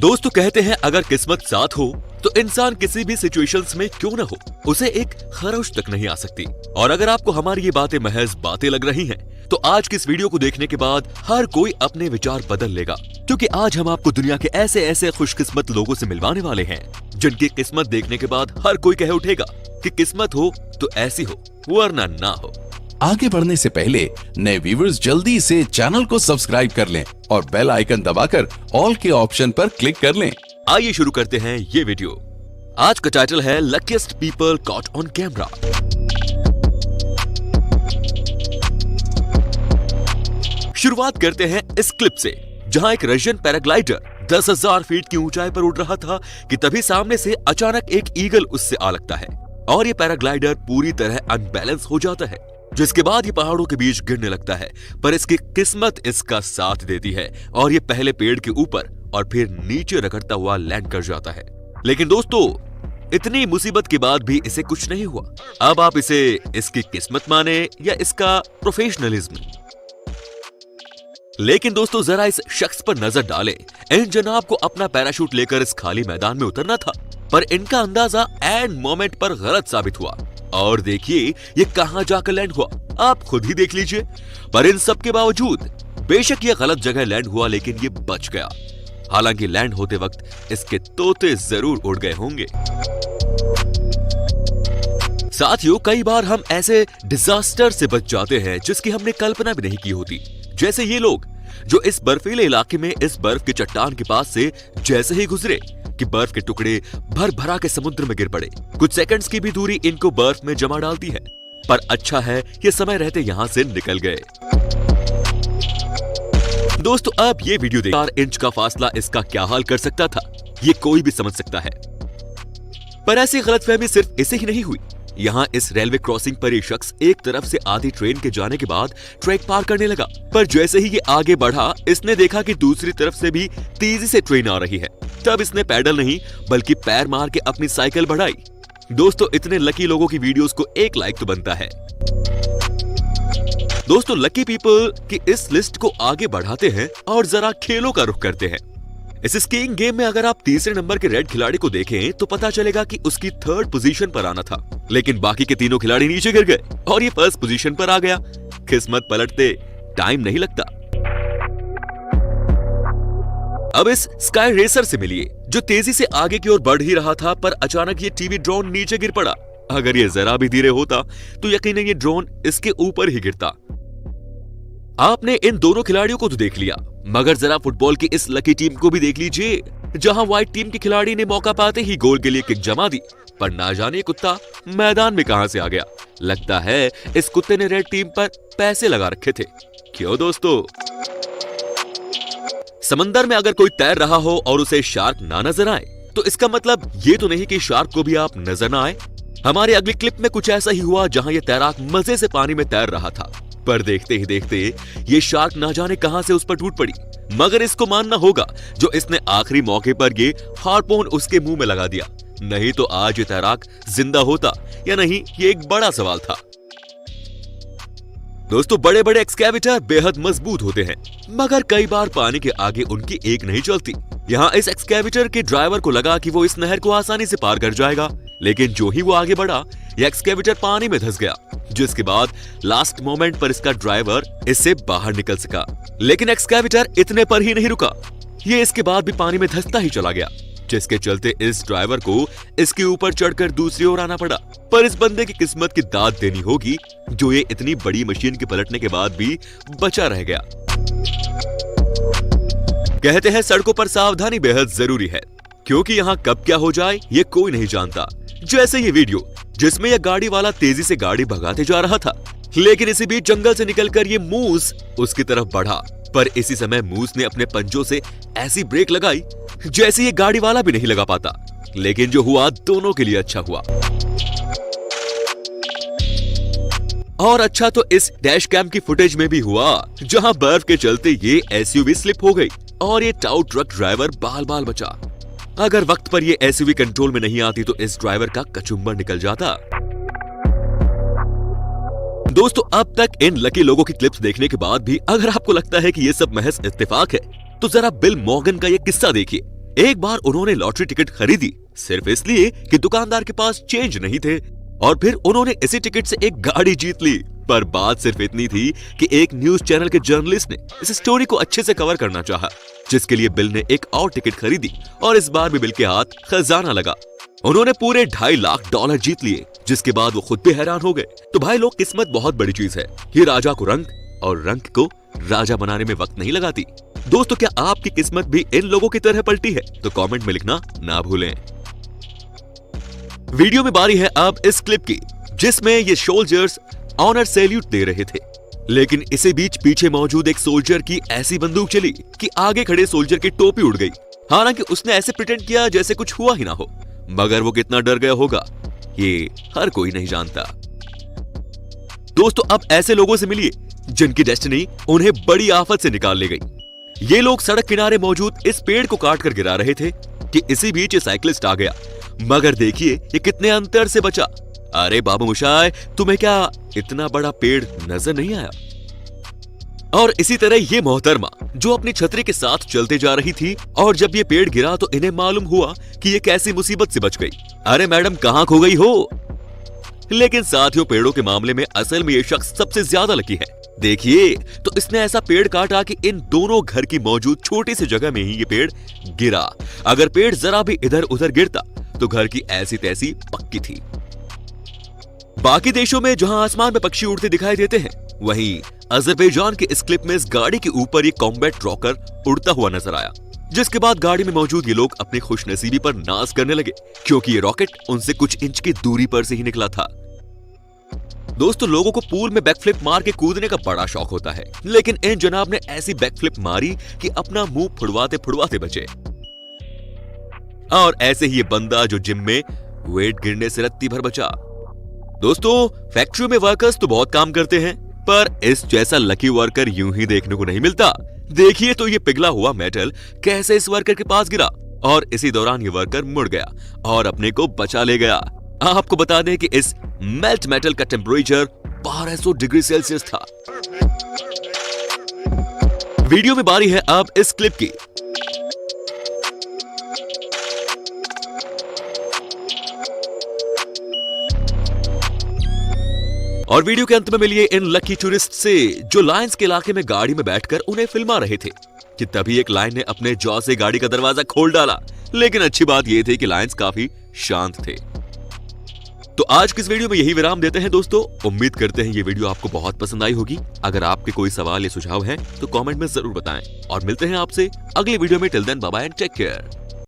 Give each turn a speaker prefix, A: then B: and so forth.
A: दोस्तों कहते हैं अगर किस्मत साथ हो तो इंसान किसी भी सिचुएशंस में क्यों न हो उसे एक खरोच तक नहीं आ सकती। और अगर आपको हमारी ये बातें महज बातें लग रही हैं, तो आज की इस वीडियो को देखने के बाद हर कोई अपने विचार बदल लेगा, क्योंकि आज हम आपको दुनिया के ऐसे ऐसे खुशकिस्मत लोगों से मिलवाने वाले हैं जिनकी किस्मत देखने के बाद हर कोई कह उठेगा कि किस्मत हो तो ऐसी हो वरना ना हो।
B: आगे बढ़ने से पहले नए व्यूअर्स जल्दी से चैनल को सब्सक्राइब कर लें और बेल आइकन दबाकर ऑल के ऑप्शन पर क्लिक कर लें।
A: आइए शुरू करते हैं ये वीडियो। आज का टाइटल है luckiest people caught on camera. शुरुआत करते हैं इस क्लिप से, जहां एक रशियन पैराग्लाइडर 10,000 फीट की ऊंचाई पर उड़ रहा था कि तभी सामने से अचानक एक ईगल उससे आ लगता है और ये पैराग्लाइडर पूरी तरह अनबैलेंस हो जाता है, जिसके बाद ये पहाड़ों के बीच गिरने लगता है। पर इसकी किस्मत इसका साथ देती है और ये पहले पेड़ के ऊपर और फिर नीचे रगड़ता हुआ लैंड कर जाता है। लेकिन दोस्तों इतनी मुसीबत के बाद भी इसे कुछ नहीं हुआ। अब आप इसे इसकी किस्मत माने या इसका प्रोफेशनलिज्म। लेकिन दोस्तों जरा इस शख्स पर नजर डालें। इन जनाब को अपना पैराशूट लेकर इस खाली मैदान में उतरना था, पर इनका अंदाजा एंड मोमेंट पर गलत साबित हुआ और देखिए ये कहां जाकर लैंड हुआ, आप खुद ही देख लीजिए। पर इन सब के बावजूद बेशक ये गलत जगह लैंड हुआ, लेकिन ये बच गया। हालांकि लैंड होते वक्त इसके तोते जरूर उड़ गए होंगे। साथियों कई बार हम ऐसे डिजास्टर से बच जाते हैं जिसकी हमने कल्पना भी नहीं की होती, जैसे ये लोग जो इस बर्फीले इलाके में इस बर्फ की चट्टान के पास से जैसे ही गुजरे कि बर्फ के टुकड़े भर भरा के समुद्र में गिर पड़े। कुछ सेकंड्स की भी दूरी इनको बर्फ में जमा डालती है, पर अच्छा है ये समय रहते यहां से निकल गए। दोस्तों अब ये वीडियो देख 4 इंच का फासला इसका क्या हाल कर सकता था, ये कोई भी समझ सकता है। पर ऐसी गलतफहमी सिर्फ इसे ही नहीं हुई। यहाँ इस रेलवे क्रॉसिंग पर ये शख्स एक तरफ से आधी ट्रेन के जाने के बाद ट्रैक पार करने लगा, पर जैसे ही ये आगे बढ़ा इसने देखा कि दूसरी तरफ से भी तेजी से ट्रेन आ रही है। तब इसने पैडल नहीं बल्कि पैर मार के अपनी साइकिल बढ़ाई। दोस्तों इतने लकी लोगों की वीडियोस को एक लाइक तो बनता है। दोस्तों लकी पीपल की इस लिस्ट को आगे बढ़ाते हैं और जरा खेलों का रुख करते हैं। इस स्कीइंग गेम में अगर आप तीसरे नंबर के रेड खिलाड़ी को देखें तो पता चलेगा कि उसकी 3rd पोजीशन पर आना था, लेकिन बाकी के तीनों खिलाड़ी नीचे गिर गए और ये 1st पोजीशन पर आ गया। किस्मत पलटते टाइम नहीं लगता। अब इस स्काई रेसर से मिलिए जो तेजी से आगे की ओर बढ़ ही रहा था, पर अचानक ये टीवी ड्रोन नीचे गिर पड़ा। अगर ये जरा भी धीरे होता तो यकीनन ये ड्रोन इसके ऊपर ही गिरता। आपने इन दोनों खिलाड़ियों को तो देख लिया, मगर जरा फुटबॉल की इस लकी टीम को भी देख लीजिए, जहां व्हाइट टीम के खिलाड़ी ने मौका पाते ही गोल के लिए किक जमा दी, पर ना जाने कुत्ता मैदान में कहां से आ गया। लगता है इस कुत्ते ने रेड टीम पर पैसे लगा रखे थे। क्यों दोस्तों? समंदर में अगर कोई तैर रहा हो और उसे शार्क ना नजर आए तो इसका मतलब ये तो नहीं कि शार्क को भी आप नजर ना आए। हमारे अगली क्लिप में कुछ ऐसा ही हुआ, जहां ये तैराक मजे से पानी में तैर रहा था, पर देखते ही देखते ये शार्क ना जाने कहां से उस पर टूट पड़ी। मगर इसको मानना होगा जो इसने आखिरी मौके पर ये हार्पून उसके मुंह में लगा दिया, नहीं तो आज ये तैराक जिंदा होता या नहीं, ये एक बड़ा सवाल था। दोस्तों बड़े बड़े एक्सकैवेटर बेहद मजबूत होते हैं, मगर कई बार पानी के आगे उनकी एक नहीं चलती। यहाँ इस एक्सकैवेटर के ड्राइवर को लगा कि वो इस नहर को आसानी से पार कर जाएगा, लेकिन जो ही वो आगे बढ़ा ये एक्सकैवेटर पानी में धंस गया, जिसके बाद लास्ट मोमेंट पर इसका ड्राइवर इससे बाहर निकल सका। लेकिन एक्सकैवेटर इतने पर ही नहीं रुका, ये इसके बाद भी पानी में धंसता ही चला गया, जिसके चलते इस ड्राइवर को इसके ऊपर चढ़कर दूसरी ओर आना पड़ा। पर इस बंदे की किस्मत की दाद देनी होगी जो ये इतनी बड़ी मशीन के पलटने के बाद भी बचा रह गया। कहते हैं सड़कों पर सावधानी बेहद जरूरी है, क्योंकि यहाँ कब क्या हो जाए ये कोई नहीं जानता। जैसे ये वीडियो जिसमें यह गाड़ी वाला तेजी से गाड़ी भगाते जा रहा था, लेकिन इसी बीच जंगल से निकलकर ये मूस उसकी तरफ बढ़ा, पर इसी समय मूस ने अपने पंजों से ऐसी ब्रेक लगाई जैसे ये गाड़ी वाला भी नहीं लगा पाता। लेकिन जो हुआ दोनों के लिए अच्छा हुआ, और अच्छा तो इस डैश कैम की फुटेज में भी हुआ, जहां बर्फ के चलते ये एसयूवी स्लिप हो गई और ये टाउ ट्रक ड्राइवर बाल बाल बचा। अगर वक्त पर ये एसयूवी कंट्रोल में नहीं आती तो इस ड्राइवर का कचुम्बर निकल जाता। दोस्तों अब तक इन लकी लोगों की क्लिप्स देखने के बाद भी अगर आपको लगता है कि ये सब महज इत्तेफाक है, तो जरा बिल मॉर्गन का ये किस्सा देखिए, एक बार उन्होंने लॉटरी टिकट खरीदी सिर्फ इसलिए कि दुकानदार के पास चेंज नहीं थे, और फिर उन्होंने इसी टिकट से एक गाड़ी जीत ली। पर बात सिर्फ इतनी थी कि एक न्यूज चैनल के जर्नलिस्ट ने इस स्टोरी को अच्छे से कवर करना चाहा, जिसके लिए बिल ने एक और टिकट खरीदी और इस बार भी बिल के हाथ खजाना लगा। उन्होंने पूरे $2.5 लाख जीत लिए, जिसके बाद वो खुद भी हैरान हो गए। तो भाई लोग, किस्मत बहुत बड़ी चीज है। ये राजा को रंग और रंग को राजा बनाने में वक्त नहीं लगाती। दोस्तों, क्या आपकी किस्मत भी इन लोगों की तरह पलटी है? तो कमेंट में लिखना ना भूलें। वीडियो में बारी है अब इस क्लिप की, जिसमें ये सोल्जर्स ऑनर सैल्यूट दे रहे थे, लेकिन इसी बीच पीछे मौजूद एक सोल्जर की ऐसी बंदूक चली कि आगे खड़े सोल्जर की टोपी उड़ गई। हालांकि उसने ऐसे प्रिटेंड किया जैसे कुछ हुआ ही ना हो, मगर वो कितना डर गया होगा ये हर कोई नहीं जानता। दोस्तों, अब ऐसे लोगों से मिलिए जिनकी डेस्टिनी उन्हें बड़ी आफत से निकाल ले गई। ये लोग सड़क किनारे मौजूद इस पेड़ को काट कर गिरा रहे थे कि इसी बीच ये साइकिलिस्ट आ गया, मगर देखिए ये कितने अंतर से बचा। अरे बाबू मुशाय, तुम्हें क्या इतना बड़ा पेड़ नजर नहीं आया? और इसी तरह ये मोहतरमा जो अपनी छतरी के साथ चलते जा रही थी, और जब ये पेड़ गिरा तो इन्हें मालूम हुआ कि ये कैसी मुसीबत से बच गई। अरे मैडम, कहां खो गई हो? लेकिन साथियों, पेड़ों के मामले में असल में ये शख्स सबसे ज्यादा लकी है। देखिए, तो इसने ऐसा पेड़ काटा कि इन दोनों घर की मौजूद छोटी सी जगह में ही ये पेड़ गिरा। अगर पेड़ जरा भी इधर उधर गिरता तो घर की ऐसी तैसी पक्की थी। बाकी देशों में जहां आसमान में पक्षी उड़ते दिखाई देते हैं, वहीं अजरबैजान के इस क्लिप में इस गाड़ी के ऊपर ये कॉम्बैट रॉकर उड़ता हुआ नजर आया, जिसके बाद गाड़ी में मौजूद ये लोग अपनी खुशनसीबी पर नाज करने लगे, क्योंकि ये रॉकेट उनसे कुछ इंच की दूरी पर से ही निकला था। दोस्तों, लोगों को पूल में बैकफ्लिप मार के कूदने का बड़ा शौक होता है, लेकिन इन जनाब ने ऐसी बैकफ्लिप मारी कि अपना मुंह फुड़वाते फुड़वाते बचे। और ऐसे ही ये बंदा जो जिम में वेट गिरने से रत्ती भर बचा। दोस्तों, फैक्ट्रियों में वर्कर्स तो बहुत काम करते हैं, पर इस जैसा लकी वर्कर यूं ही देखने को नहीं मिलता। देखिए तो ये पिघला हुआ मेटल कैसे इस वर्कर के पास गिरा, और इसी दौरान ये वर्कर मुड़ गया और अपने को बचा ले गया। आपको बता दें कि इस मेल्ट मेटल का टेम्परेचर 1200 डिग्री सेल्सियस था। वीडियो में बारी है अब इस क्लिप की। और वीडियो के अंत में मिलिए इन लकी टूरिस्ट से जो लायंस के इलाके में गाड़ी में बैठकर उन्हें फिल्मा रहे थे, कि तभी एक लायन ने अपने जॉ से गाड़ी का दरवाजा खोल डाला। लेकिन अच्छी बात यह थी कि लायंस काफी शांत थे। तो आज की इस वीडियो में यही विराम देते हैं दोस्तों। उम्मीद करते हैं ये वीडियो आपको बहुत पसंद आई होगी। अगर आपके कोई सवाल या सुझाव है तो कमेंट में जरूर बताएं, और मिलते हैं आपसे अगले वीडियो में। Till then, bye bye and take care.